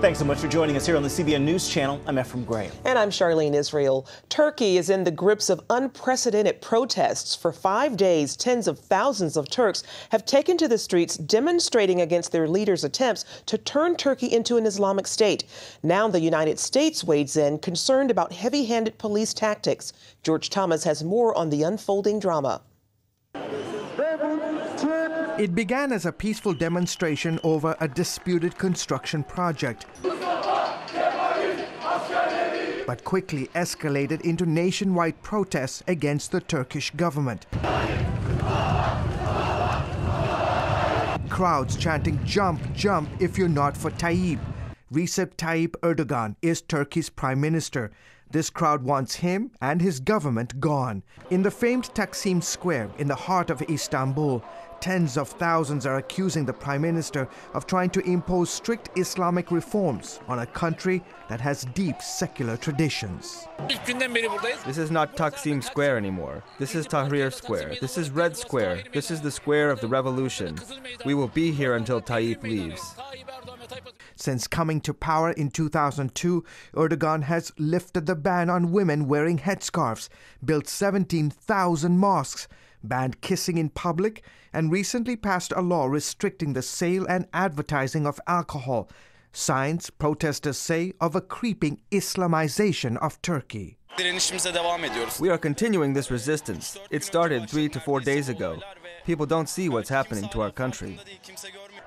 Thanks so much for joining us here on the CBN News Channel. I'm Ephraim Graham. And I'm Charlene Israel. Turkey is in the grips of unprecedented protests. For 5 days, tens of thousands of Turks have taken to the streets demonstrating against their leaders' attempts to turn Turkey into an Islamic state. Now the United States wades in, concerned about heavy-handed police tactics. George Thomas has more on the unfolding drama. It began as a peaceful demonstration over a disputed construction project, but quickly escalated into nationwide protests against the Turkish government. Crowds chanting, "Jump, jump if you're not for Tayyip." Recep Tayyip Erdogan is Turkey's prime minister. This crowd wants him and his government gone. In the famed Taksim Square in the heart of Istanbul, tens of thousands are accusing the prime minister of trying to impose strict Islamic reforms on a country that has deep secular traditions. This is not Taksim Square anymore. This is Tahrir Square. This is Red Square. This is the square of the revolution. We will be here until Tayyip leaves. Since coming to power in 2002, Erdogan has lifted the ban on women wearing headscarves, built 17,000 mosques, banned kissing in public, and recently passed a law restricting the sale and advertising of alcohol. Signs, protesters say, of a creeping Islamization of Turkey. We are continuing this resistance. It started 3 to 4 days ago. People don't see what's happening to our country.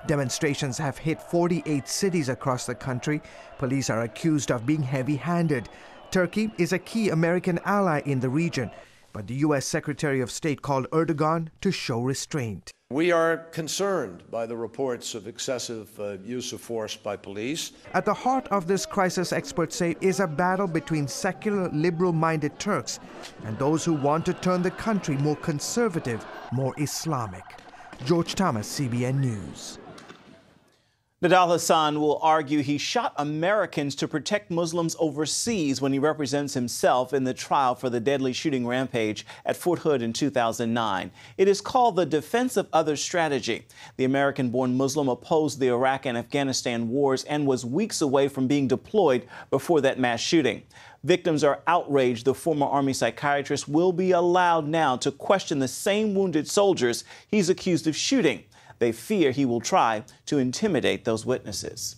Demonstrations have hit 48 cities across the country. Police are accused of being heavy-handed. Turkey is a key American ally in the region, but the U.S. Secretary of State called Erdogan to show restraint. We are concerned by the reports of excessive use of force by police. At the heart of this crisis, experts say, is a battle between secular, liberal-minded Turks and those who want to turn the country more conservative, more Islamic. George Thomas, CBN News. Nidal Hassan will argue he shot Americans to protect Muslims overseas when he represents himself in the trial for the deadly shooting rampage at Fort Hood in 2009. It is called the Defense of Others strategy. The American-born Muslim opposed the Iraq and Afghanistan wars and was weeks away from being deployed before that mass shooting. Victims are outraged the former Army psychiatrist will be allowed now to question the same wounded soldiers he's accused of shooting. They fear he will try to intimidate those witnesses.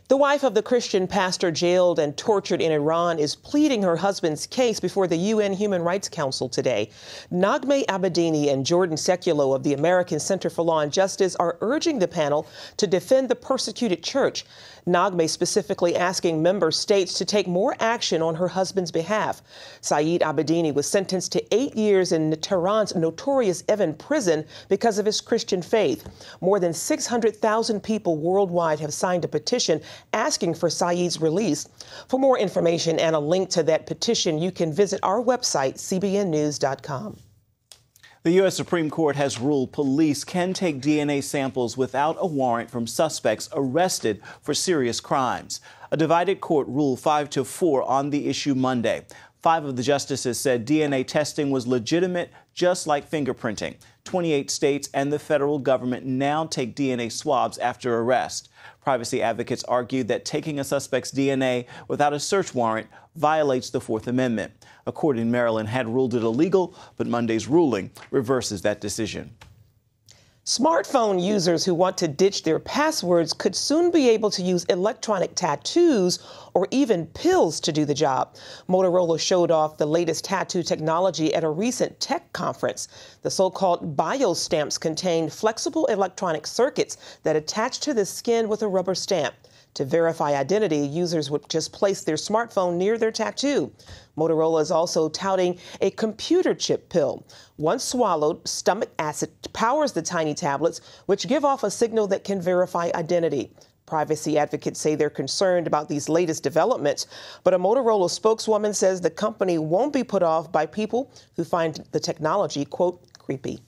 The wife of the Christian pastor jailed and tortured in Iran is pleading her husband's case before the UN Human Rights Council today. Naghmeh Abedini and Jordan Sekulow of the American Center for Law and Justice are urging the panel to defend the persecuted church. Naghmeh specifically asking member states to take more action on her husband's behalf. Saeed Abedini was sentenced to 8 years in Tehran's notorious Evin prison because of his Christian faith. More than 600,000 people worldwide have signed a petition asking for Saeed's release. For more information and a link to that petition, you can visit our website, cbnnews.com. The U.S. Supreme Court has ruled police can take DNA samples without a warrant from suspects arrested for serious crimes. A divided court ruled 5-4 on the issue Monday. 5 of the justices said DNA testing was legitimate, just like fingerprinting. 28 states and the federal government now take DNA swabs after arrest. Privacy advocates argued that taking a suspect's DNA without a search warrant violates the Fourth Amendment. A court in Maryland had ruled it illegal, but Monday's ruling reverses that decision. Smartphone users who want to ditch their passwords could soon be able to use electronic tattoos or even pills to do the job. Motorola showed off the latest tattoo technology at a recent tech conference. The so-called biostamps contain flexible electronic circuits that attach to the skin with a rubber stamp. To verify identity, users would just place their smartphone near their tattoo. Motorola is also touting a computer chip pill. Once swallowed, stomach acid powers the tiny tablets, which give off a signal that can verify identity. Privacy advocates say they're concerned about these latest developments, but a Motorola spokeswoman says the company won't be put off by people who find the technology, quote, creepy.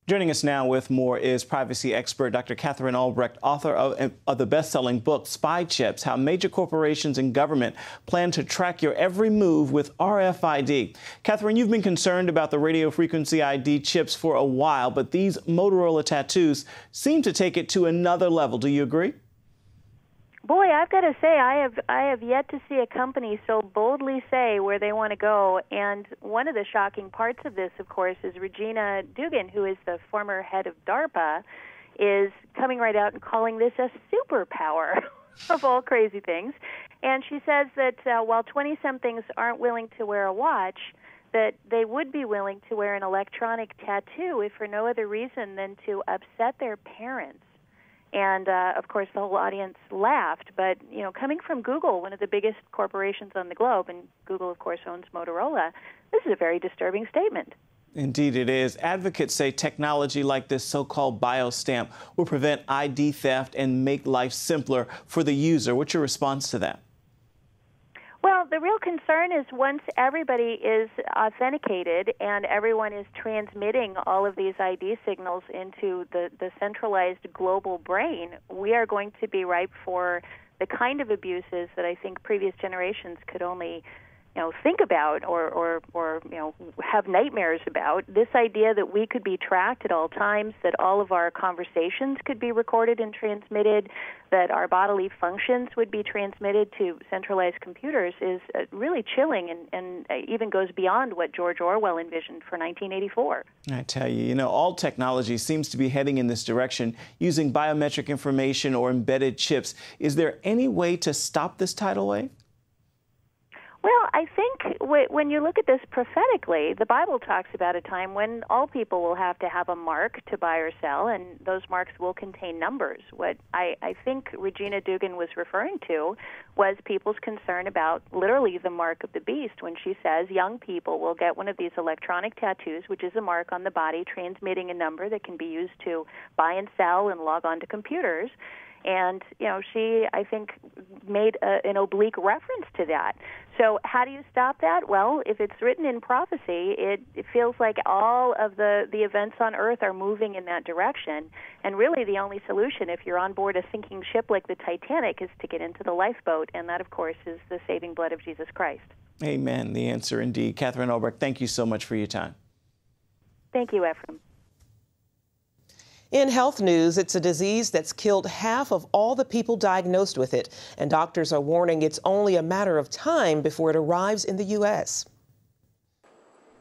Joining us now with more is privacy expert Dr. Catherine Albrecht, author of the best-selling book, Spy Chips, How Major Corporations and Government Plan to Track Your Every Move with RFID. Catherine, you've been concerned about the radio frequency ID chips for a while, but these Motorola tattoos seem to take it to another level. Do you agree? Boy, I've got to say, I have yet to see a company so boldly say where they want to go. And one of the shocking parts of this, of course, is Regina Dugan, who is the former head of DARPA, is coming right out and calling this a superpower of all crazy things. And she says that while 20-somethings aren't willing to wear a watch, that they would be willing to wear an electronic tattoo if for no other reason than to upset their parents. And, of course, the whole audience laughed. But, you know, coming from Google, one of the biggest corporations on the globe, and Google, of course, owns Motorola, this is a very disturbing statement. Indeed it is. Advocates say technology like this so-called biostamp will prevent ID theft and make life simpler for the user. What's your response to that? Well, the real concern is once everybody is authenticated and everyone is transmitting all of these ID signals into the centralized global brain, we are going to be ripe for the kind of abuses that I think previous generations could only think about or have nightmares about. This idea that we could be tracked at all times, that all of our conversations could be recorded and transmitted, that our bodily functions would be transmitted to centralized computers is really chilling and even goes beyond what George Orwell envisioned for 1984. I tell you, all technology seems to be heading in this direction, using biometric information or embedded chips. Is there any way to stop this tidal wave? Well, I think when you look at this prophetically, the Bible talks about a time when all people will have to have a mark to buy or sell, and those marks will contain numbers. What I think Regina Dugan was referring to was people's concern about literally the mark of the beast when she says young people will get one of these electronic tattoos, which is a mark on the body transmitting a number that can be used to buy and sell and log on to computers. And, she, I think, made an oblique reference to that. So how do you stop that? Well, if it's written in prophecy, it feels like all of the events on Earth are moving in that direction. And really the only solution, if you're on board a sinking ship like the Titanic, is to get into the lifeboat. And that, of course, is the saving blood of Jesus Christ. Amen. The answer indeed. Catherine Albrecht, thank you so much for your time. Thank you, Ephraim. In health news, it's a disease that's killed half of all the people diagnosed with it, and doctors are warning it's only a matter of time before it arrives in the U.S.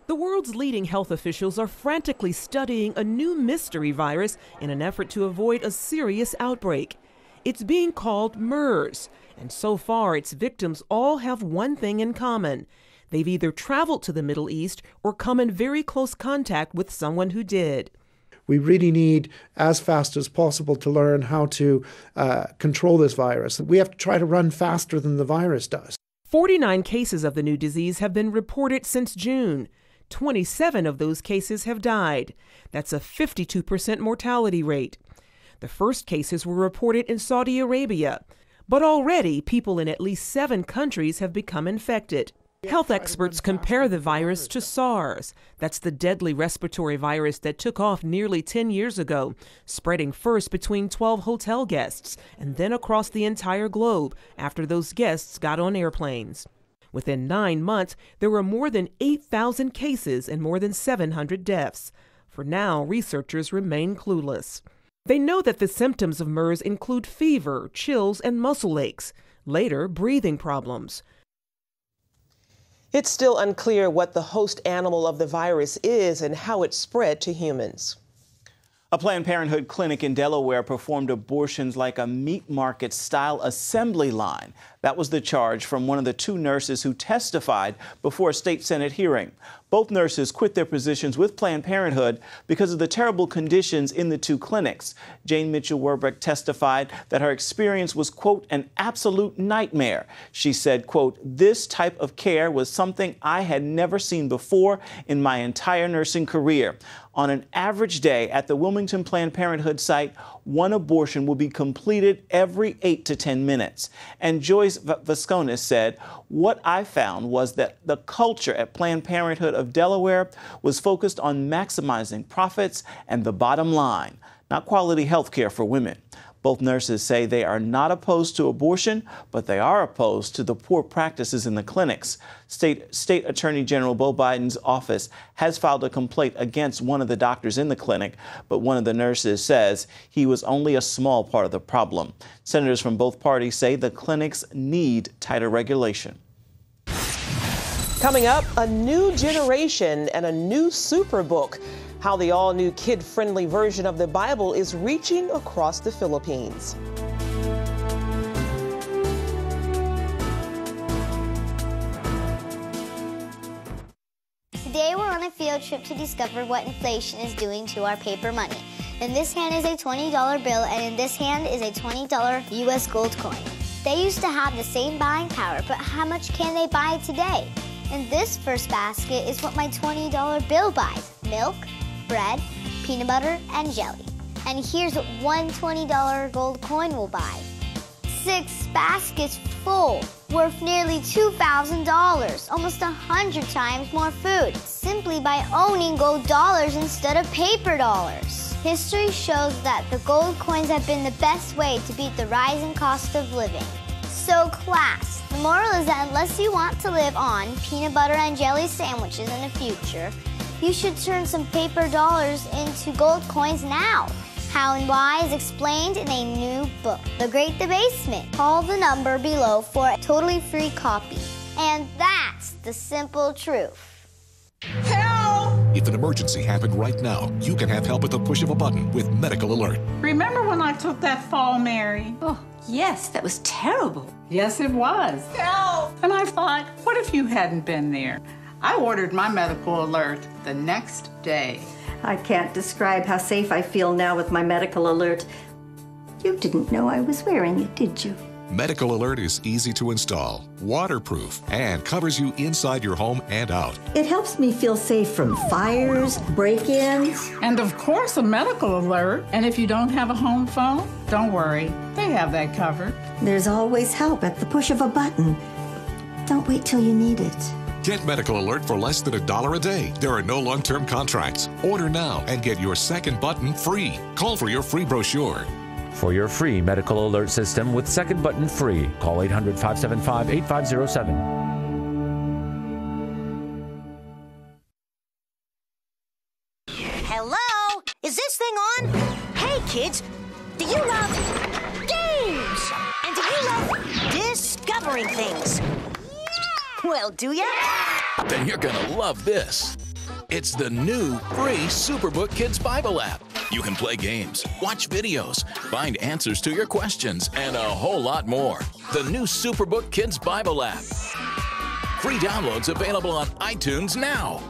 The world's leading health officials are frantically studying a new mystery virus in an effort to avoid a serious outbreak. It's being called MERS, and so far its victims all have one thing in common. They've either traveled to the Middle East or come in very close contact with someone who did. We really need, as fast as possible, to learn how to control this virus. We have to try to run faster than the virus does. 49 cases of the new disease have been reported since June. 27 of those cases have died. That's a 52% mortality rate. The first cases were reported in Saudi Arabia, but already people in at least 7 countries have become infected. Health experts compare the virus to SARS. That's the deadly respiratory virus that took off nearly 10 years ago, spreading first between 12 hotel guests and then across the entire globe after those guests got on airplanes. Within 9 months, there were more than 8,000 cases and more than 700 deaths. For now, researchers remain clueless. They know that the symptoms of MERS include fever, chills, and muscle aches. Later, breathing problems. It's still unclear what the host animal of the virus is and how it spread to humans. A Planned Parenthood clinic in Delaware performed abortions like a meat market-style assembly line. That was the charge from one of the 2 nurses who testified before a state Senate hearing. Both nurses quit their positions with Planned Parenthood because of the terrible conditions in the 2 clinics. Jane Mitchell-Werbeck testified that her experience was, quote, an absolute nightmare. She said, quote, this type of care was something I had never seen before in my entire nursing career. On an average day at the Wilmington Planned Parenthood site, 1 abortion will be completed every 8 to 10 minutes. And Joyce Vasconis said, what I found was that the culture at Planned Parenthood of Delaware was focused on maximizing profits and the bottom line, not quality health care for women. Both nurses say they are not opposed to abortion, but they are opposed to the poor practices in the clinics. State Attorney General Beau Biden's office has filed a complaint against one of the doctors in the clinic, but one of the nurses says he was only a small part of the problem. Senators from both parties say the clinics need tighter regulation. Coming up, a new generation and a new superbook. How the all-new kid-friendly version of the Bible is reaching across the Philippines. Today we're on a field trip to discover what inflation is doing to our paper money. In this hand is a $20 bill, and in this hand is a $20 U.S. gold coin. They used to have the same buying power, but how much can they buy today? In this first basket is what my $20 bill buys: milk, bread, peanut butter, and jelly. And here's what one $20 gold coin will buy: 6 baskets full, worth nearly $2,000, almost 100 times more food, simply by owning gold dollars instead of paper dollars. History shows that the gold coins have been the best way to beat the rising cost of living. So class, the moral is that unless you want to live on peanut butter and jelly sandwiches in the future, you should turn some paper dollars into gold coins now. How and why is explained in a new book, The Great Debasement. Call the number below for a totally free copy. And that's the simple truth. Help! If an emergency happened right now, you can have help at the push of a button with Medical Alert. Remember when I took that fall, Mary? Oh, yes, that was terrible. Yes, it was. Help! And I thought, what if you hadn't been there? I ordered my Medical Alert the next day. I can't describe how safe I feel now with my Medical Alert. You didn't know I was wearing it, did you? Medical Alert is easy to install, waterproof, and covers you inside your home and out. It helps me feel safe from fires, break-ins. And of course, a Medical Alert. And if you don't have a home phone, don't worry. They have that covered. There's always help at the push of a button. Don't wait till you need it. Get Medical Alert for less than $1 a day. There are no long-term contracts. Order now and get your second button free. Call for your free brochure. For your free Medical Alert system with second button free, call 800-575-8507. Hello? Is this thing on? Hey, kids, do you love games? And do you love discovering things? Well, do ya? Then you're gonna love this. It's the new free Superbook Kids Bible app. You can play games, watch videos, find answers to your questions, and a whole lot more. The new Superbook Kids Bible app. Free downloads available on iTunes now.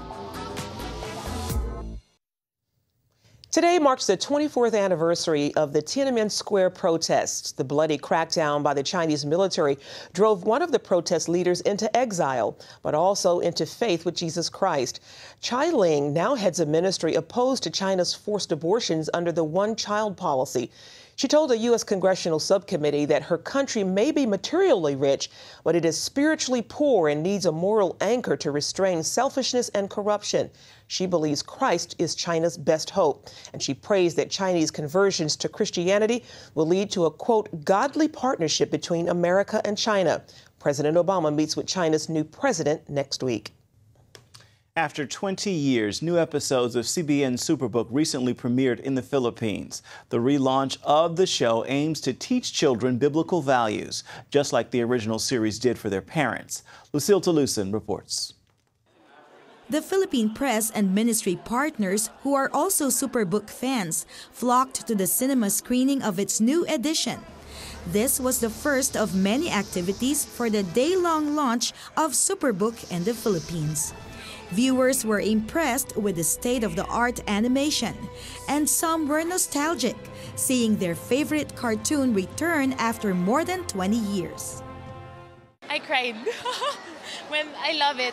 Today marks the 24th anniversary of the Tiananmen Square protests. The bloody crackdown by the Chinese military drove one of the protest leaders into exile, but also into faith with Jesus Christ. Chai Ling now heads a ministry opposed to China's forced abortions under the one-child policy. She told a U.S. congressional subcommittee that her country may be materially rich, but it is spiritually poor and needs a moral anchor to restrain selfishness and corruption. She believes Christ is China's best hope, and she prays that Chinese conversions to Christianity will lead to a, quote, godly partnership between America and China. President Obama meets with China's new president next week. After 20 years, new episodes of CBN Superbook recently premiered in the Philippines. The relaunch of the show aims to teach children biblical values, just like the original series did for their parents. Lucille Tolucin reports. The Philippine press and ministry partners, who are also Superbook fans, flocked to the cinema screening of its new edition. This was the first of many activities for the day-long launch of Superbook in the Philippines. Viewers were impressed with the state-of-the-art animation, and some were nostalgic, seeing their favorite cartoon return after more than 20 years. I cried when I love it.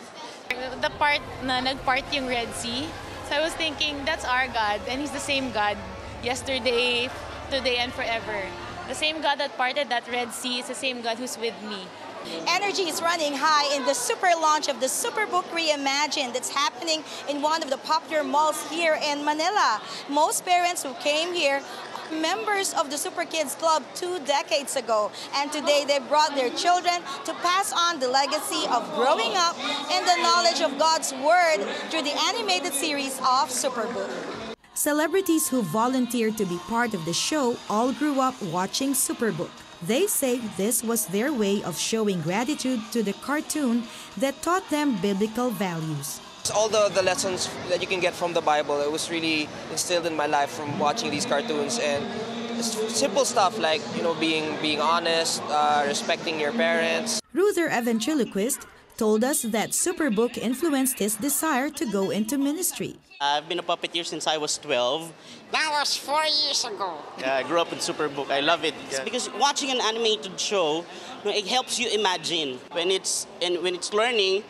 The part na nagpart yung Red Sea. So I was thinking, that's our God, and He's the same God yesterday, today, and forever. The same God that parted that Red Sea is the same God who's with me. Energy is running high in the super launch of the Superbook Reimagined that's happening in one of the popular malls here in Manila. Most parents who came here members of the Super Kids Club 2 decades ago, and today they brought their children to pass on the legacy of growing up and the knowledge of God's Word through the animated series of Superbook. Celebrities who volunteered to be part of the show all grew up watching Superbook. They say this was their way of showing gratitude to the cartoon that taught them biblical values. All the lessons that you can get from the Bible, it was really instilled in my life from watching these cartoons, and simple stuff like, being honest, respecting your parents. Ruther, a ventriloquist, told us that Superbook influenced his desire to go into ministry. I've been a puppeteer since I was 12. That was 4 years ago. I grew up with Superbook. I love it. It's because watching an animated show, it helps you imagine. When it's learning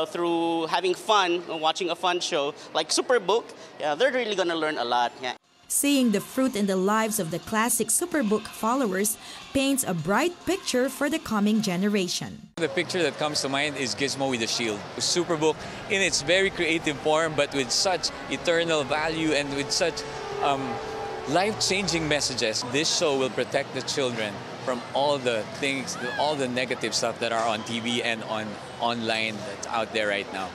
through having fun, watching a fun show like Superbook, they're really gonna learn a lot. Yeah. Seeing the fruit in the lives of the classic Superbook followers paints a bright picture for the coming generation. The picture that comes to mind is Gizmo with a shield. Superbook in its very creative form, but with such eternal value and with such life-changing messages. This show will protect the children from all the things, all the negative stuff that are on TV and online that's out there right now.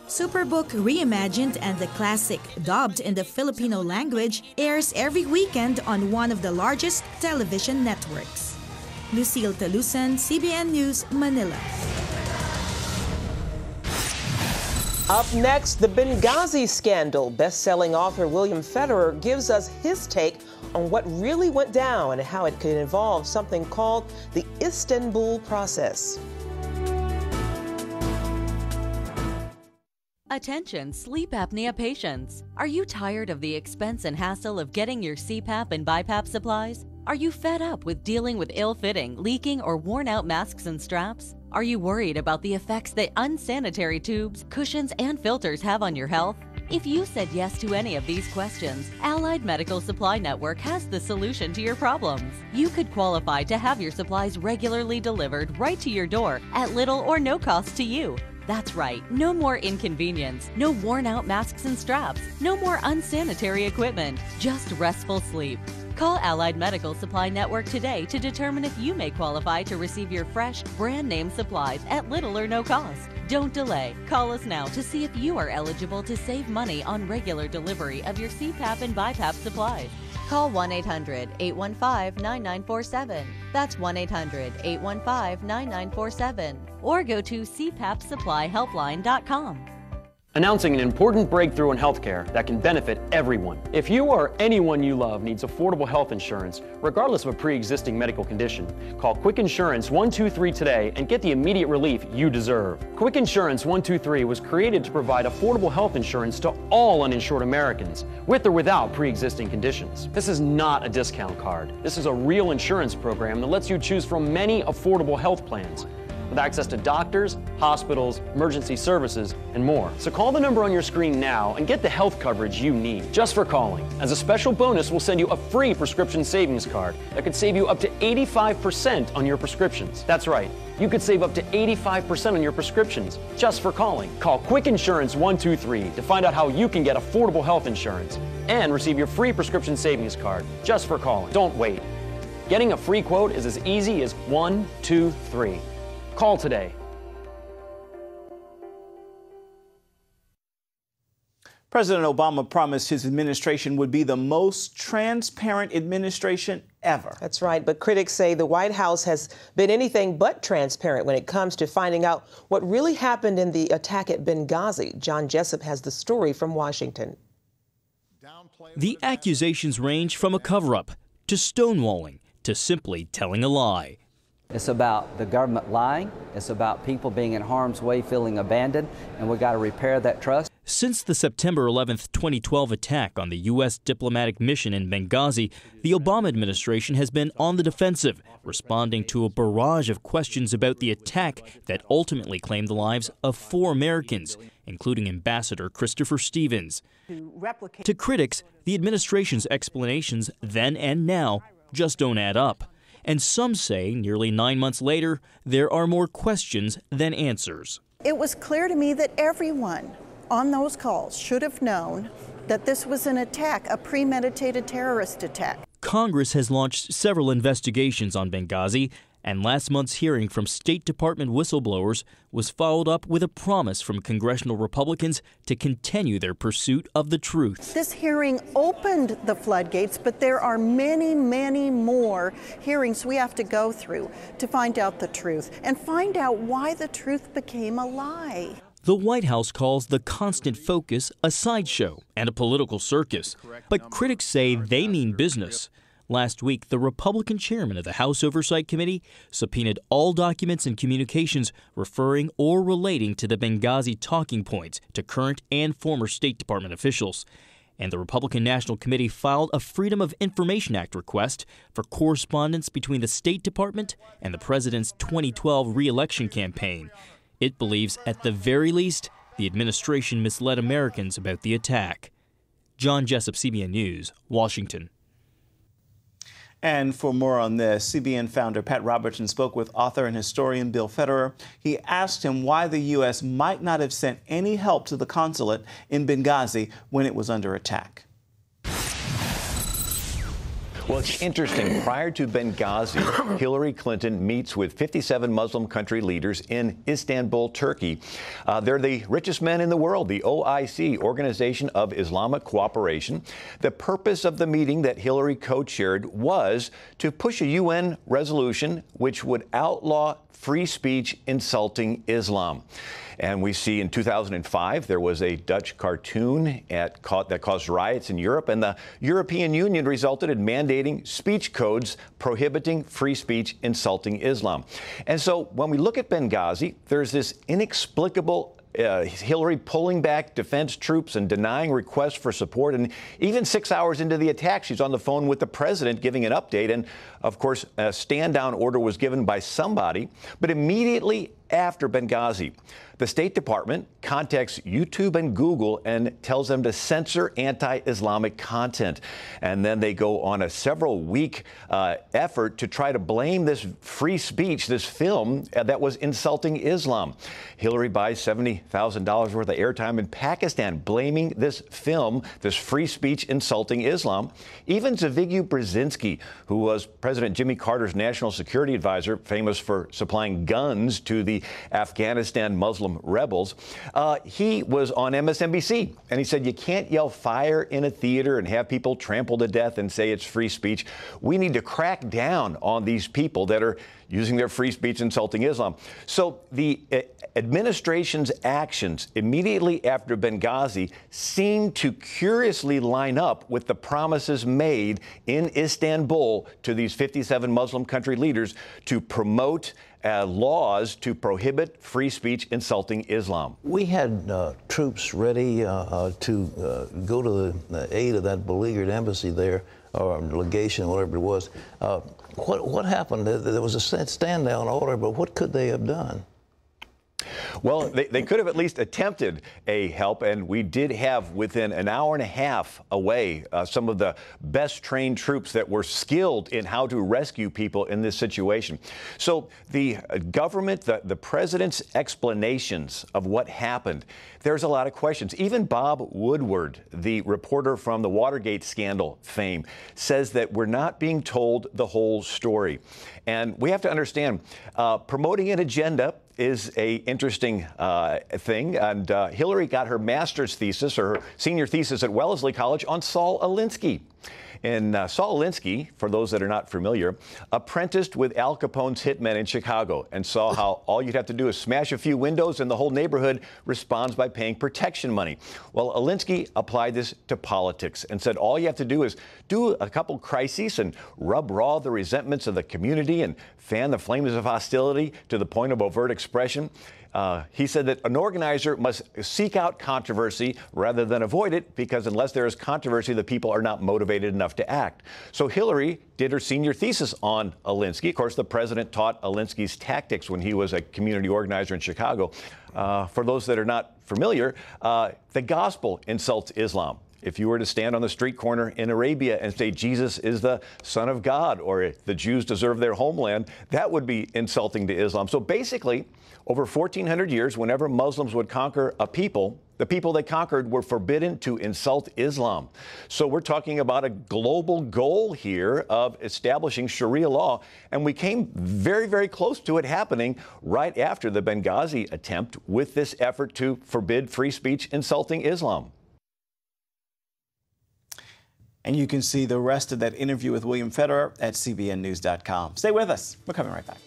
Superbook Reimagined and the classic dubbed in the Filipino language airs every weekend on one of the largest television networks. Lucille Talusan, CBN News, Manila. Up next, the Benghazi scandal. Best-selling author William Federer gives us his take on what really went down and how it could involve something called the Istanbul process. Attention sleep apnea patients. Are you tired of the expense and hassle of getting your CPAP and BiPAP supplies? Are you fed up with dealing with ill-fitting, leaking, or worn-out masks and straps? Are you worried about the effects that unsanitary tubes, cushions, and filters have on your health? If you said yes to any of these questions, Allied Medical Supply Network has the solution to your problems. You could qualify to have your supplies regularly delivered right to your door at little or no cost to you. That's right, no more inconvenience, no worn-out masks and straps, no more unsanitary equipment, just restful sleep. Call Allied Medical Supply Network today to determine if you may qualify to receive your fresh, brand-name supplies at little or no cost. Don't delay. Call us now to see if you are eligible to save money on regular delivery of your CPAP and BiPAP supplies. Call 1-800-815-9947. That's 1-800-815-9947. Or go to cpapsupplyhelpline.com. Announcing an important breakthrough in healthcare that can benefit everyone. If you or anyone you love needs affordable health insurance, regardless of a pre-existing medical condition, call Quick Insurance 123 today and get the immediate relief you deserve. Quick Insurance 123 was created to provide affordable health insurance to all uninsured Americans, with or without pre-existing conditions. This is not a discount card. This is a real insurance program that lets you choose from many affordable health plans, with access to doctors, hospitals, emergency services, and more. So call the number on your screen now and get the health coverage you need. Just for calling. As a special bonus, we'll send you a free prescription savings card that could save you up to 85% on your prescriptions. That's right, you could save up to 85% on your prescriptions just for calling. Call Quick Insurance 123 to find out how you can get affordable health insurance and receive your free prescription savings card just for calling. Don't wait. Getting a free quote is as easy as 1, 2, 3. Call today. President Obama promised his administration would be the most transparent administration ever. That's right, but critics say the White House has been anything but transparent when it comes to finding out what really happened in the attack at Benghazi. John Jessup has the story from Washington. The accusations range from a cover-up to stonewalling to simply telling a lie. It's about the government lying. It's about people being in harm's way, feeling abandoned, and we've got to repair that trust. Since the September 11th, 2012 attack on the U.S. diplomatic mission in Benghazi, the Obama administration has been on the defensive, responding to a barrage of questions about the attack that ultimately claimed the lives of 4 Americans, including Ambassador Christopher Stevens. To critics, the administration's explanations then and now just don't add up. And some say, nearly 9 months later, there are more questions than answers. It was clear to me that everyone on those calls should have known that this was an attack, a premeditated terrorist attack. Congress has launched several investigations on Benghazi, and last month's hearing from State Department whistleblowers was followed up with a promise from congressional Republicans to continue their pursuit of the truth. This hearing opened the floodgates, but there are many, many more hearings we have to go through to find out the truth and find out why the truth became a lie. The White House calls the constant focus a sideshow and a political circus, but critics say they mean business. Last week, the Republican chairman of the House Oversight Committee subpoenaed all documents and communications referring or relating to the Benghazi talking points to current and former State Department officials. And the Republican National Committee filed a Freedom of Information Act request for correspondence between the State Department and the president's 2012 re-election campaign. It believes, at the very least, the administration misled Americans about the attack. John Jessup, CBN News, Washington. And for more on this, CBN founder Pat Robertson spoke with author and historian Bill Federer. He asked him why the U.S. might not have sent any help to the consulate in Benghazi when it was under attack. Well, it's interesting. Prior to Benghazi, Hillary Clinton meets with 57 Muslim country leaders in Istanbul, Turkey. They're the richest men in the world, the OIC, Organization of Islamic Cooperation. The purpose of the meeting that Hillary co-chaired was to push a UN resolution which would outlaw free speech insulting Islam. And we see in 2005, there was a Dutch cartoon that caused riots in Europe, and the European Union resulted in mandating speech codes prohibiting free speech insulting Islam. And so when we look at Benghazi, there's this inexplicable Hillary pulling back defense troops and denying requests for support. And even 6 hours into the attack, she's on the phone with the president giving an update. And, of course, a stand-down order was given by somebody. But immediately after Benghazi, the State Department contacts YouTube and Google and tells them to censor anti-Islamic content. And then they go on a several-week effort to try to blame this free speech, this film that was insulting Islam. Hillary buys $70,000 worth of airtime in Pakistan, blaming this film, this free speech insulting Islam. Even Zbigniew Brzezinski, who was President Jimmy Carter's national security advisor, famous for supplying guns to the Afghanistan Muslim rebels, he was on MSNBC, and he said, you can't yell fire in a theater and have people trampled to death and say it's free speech. We need to crack down on these people that are using their free speech insulting Islam. So the administration's actions immediately after Benghazi seem to curiously line up with the promises made in Istanbul to these 57 Muslim country leaders to promote laws to prohibit free speech insulting Islam. We had troops ready to go to the aid of that beleaguered embassy there, or legation, whatever it was. What happened? There was a stand-down order, but what could they have done? Well, they could have at least attempted a help, and we did have, within an hour and a half away, some of the best trained troops that were skilled in how to rescue people in this situation. So the government, the president's explanations of what happened, there's a lot of questions. Even Bob Woodward, the reporter from the Watergate scandal fame, says that we're not being told the whole story. And we have to understand, promoting an agenda is a interesting thing. And Hillary got her master's thesis, or her senior thesis at Wellesley College, on Saul Alinsky. And Saul Alinsky, for those that are not familiar, apprenticed with Al Capone's hitmen in Chicago and saw how all you'd have to do is smash a few windows and the whole neighborhood responds by paying protection money. Well, Alinsky applied this to politics and said all you have to do is do a couple crises and rub raw the resentments of the community and fan the flames of hostility to the point of overt expression. He said that an organizer must seek out controversy rather than avoid it, because unless there is controversy, the people are not motivated enough to act. So Hillary did her senior thesis on Alinsky. Of course, the president taught Alinsky's tactics when he was a community organizer in Chicago. For those that are not familiar, the gospel insults Islam. If you were to stand on the street corner in Arabia and say Jesus is the Son of God, or the Jews deserve their homeland, that would be insulting to Islam. So basically, over 1,400 years, whenever Muslims would conquer a people, the people they conquered were forbidden to insult Islam. So we're talking about a global goal here of establishing Sharia law, and we came very, very close to it happening right after the Benghazi attempt with this effort to forbid free speech insulting Islam. And you can see the rest of that interview with William Federer at cbnnews.com. Stay with us. We're coming right back.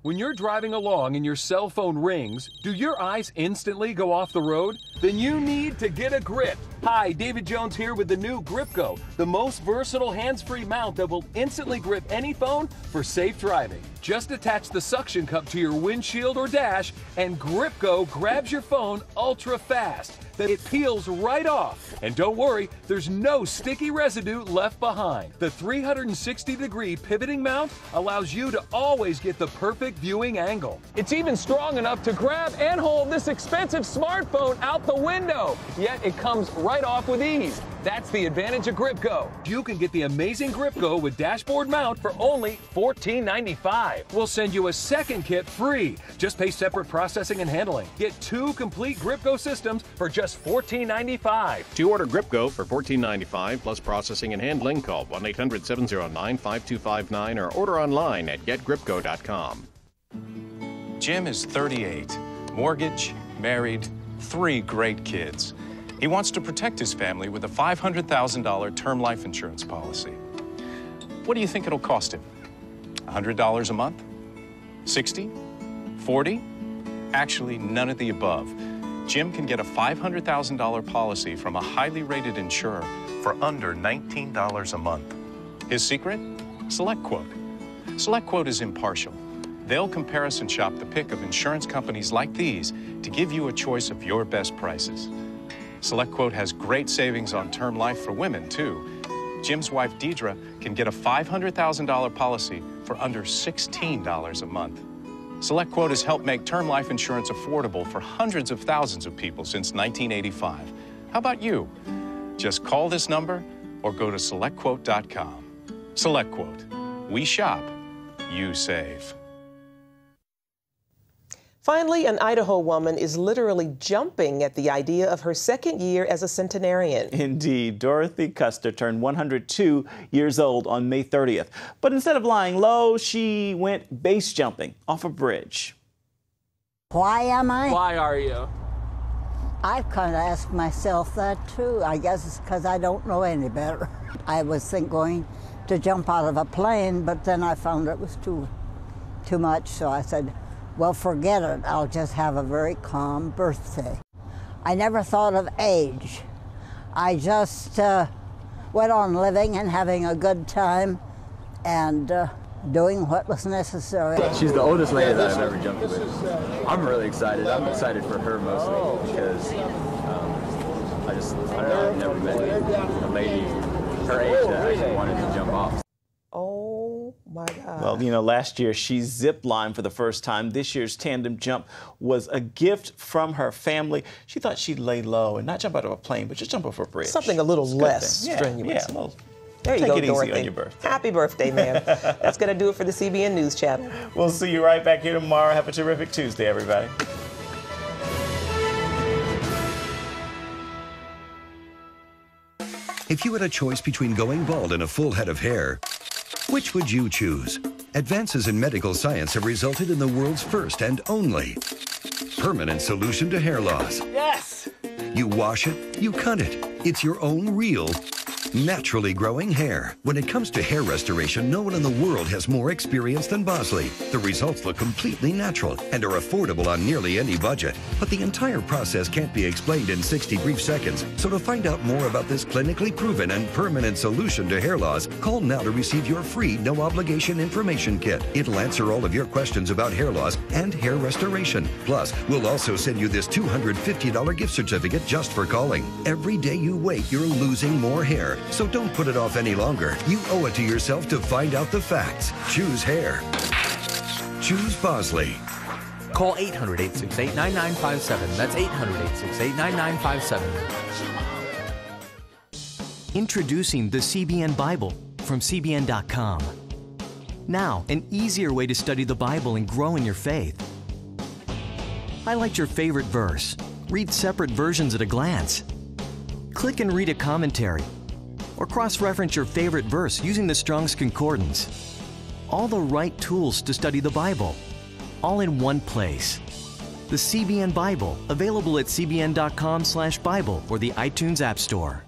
When you're driving along and your cell phone rings, do your eyes instantly go off the road? Then you need to get a grip. Hi, David Jones here with the new GripGo, the most versatile hands-free mount that will instantly grip any phone for safe driving. Just attach the suction cup to your windshield or dash, and GripGo grabs your phone ultra fast. Then it peels right off. And don't worry, there's no sticky residue left behind. The 360-degree pivoting mount allows you to always get the perfect viewing angle. It's even strong enough to grab and hold this expensive smartphone out the window. Yet it comes right off with ease. That's the advantage of GripGo. You can get the amazing GripGo with dashboard mount for only $14.95. We'll send you a second kit free. Just pay separate processing and handling. Get 2 complete GripGo systems for just $14.95. To order GripGo for $14.95 plus processing and handling, call 1-800-709-5259 or order online at getgripgo.com. Jim is 38, mortgage, married, 3 great kids. He wants to protect his family with a $500,000 term life insurance policy. What do you think it'll cost him? $100 a month? 60? 40? Actually, none of the above. Jim can get a $500,000 policy from a highly rated insurer for under $19 a month. His secret? SelectQuote. SelectQuote is impartial. They'll comparison shop the pick of insurance companies like these to give you a choice of your best prices. SelectQuote has great savings on term life for women, too. Jim's wife, Deidre, can get a $500,000 policy for under $16 a month. SelectQuote has helped make term life insurance affordable for hundreds of thousands of people since 1985. How about you? Just call this number or go to SelectQuote.com. SelectQuote. We shop, you save. Finally, an Idaho woman is literally jumping at the idea of her second year as a centenarian. Indeed. Dorothy Custer turned 102 years old on May 30th. But instead of lying low, she went base jumping off a bridge. Why am I? Why are you? I've kind of asked myself that too. I guess it's because I don't know any better. I was going to jump out of a plane, but then I found it was too much, so I said, well, forget it. I'll just have a very calm birthday. I never thought of age. I just went on living and having a good time and doing what was necessary. She's the oldest lady that I've ever jumped with. I'm really excited. I'm excited for her mostly because I don't know, I've never met a lady her age that actually wanted to jump off. Oh my God. Well, you know, last year she zip-lined for the first time. This year's tandem jump was a gift from her family. She thought she'd lay low and not jump out of a plane, but just jump off a bridge. Something a little less strenuous. Yeah, there you take go, it Dorothy. easy on your birthday. Happy birthday, ma'am. That's going to do it for the CBN News Channel. We'll see you right back here tomorrow. Have a terrific Tuesday, everybody. If you had a choice between going bald and a full head of hair, which would you choose? Advances in medical science have resulted in the world's first and only permanent solution to hair loss. Yes! You wash it, you cut it. It's your own real, naturally growing hair. When it comes to hair restoration, no one in the world has more experience than Bosley. The results look completely natural and are affordable on nearly any budget. But the entire process can't be explained in 60 brief seconds. So to find out more about this clinically proven and permanent solution to hair loss, call now to receive your free no-obligation information kit. It'll answer all of your questions about hair loss and hair restoration. Plus, we'll also send you this $250 gift certificate just for calling. Every day you wait, you're losing more hair. So don't put it off any longer. You owe it to yourself to find out the facts. Choose hair. Choose Bosley. Call 800-868-9957. That's 800-868-9957. Introducing the CBN Bible from CBN.com. Now, an easier way to study the Bible and grow in your faith. Highlight your favorite verse. Read separate versions at a glance. Click and read a commentary. Or cross-reference your favorite verse using the Strong's Concordance. All the right tools to study the Bible, all in one place. The CBN Bible, available at cbn.com/Bible or the iTunes App Store.